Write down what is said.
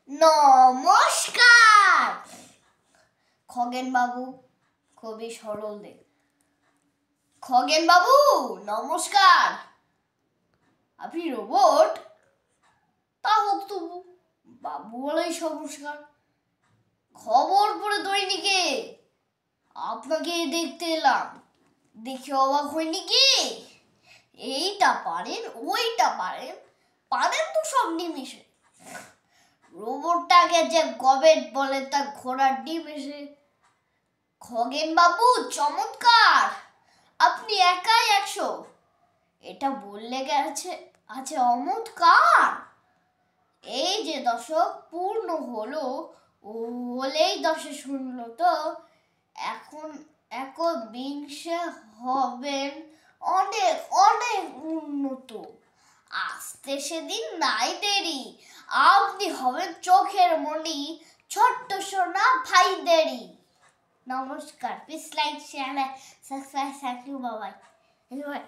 নমস্কার। খগেন বাবু খুবই সরল দেখ। খগেন বাবু নমস্কার। আপনি রোবট? তা হোক তবু, বাবু বলেই নমস্কার। খবর পড়ে দৈনিকে আপনাকে দেখতে এলাম, দেখে অবাক হয়নি কি? এইটা পারেন, ওইটা পারেন, পারেন তো সব নিমিষে। রোবটটাকে যে গবেট বলে তা ঘোড়ার ডিম এসে। খগেন বাবু চমৎকার, আপনি একাই 100, এটা বললে গেছে আছে অমৎকার। এই যে দশক পূর্ণ হলো, হলেই দশে শুনলো তো, এখন একবিংশে হবেন অনেক অনেক উন্নত। আসতে সেদিন নাই দেরি, আপনি হবেন চোখের মণি, ছোট্ট সোনা ভাইদেরই। নমস্কার। Please like, share, subscribe. Thank you, বাবাই।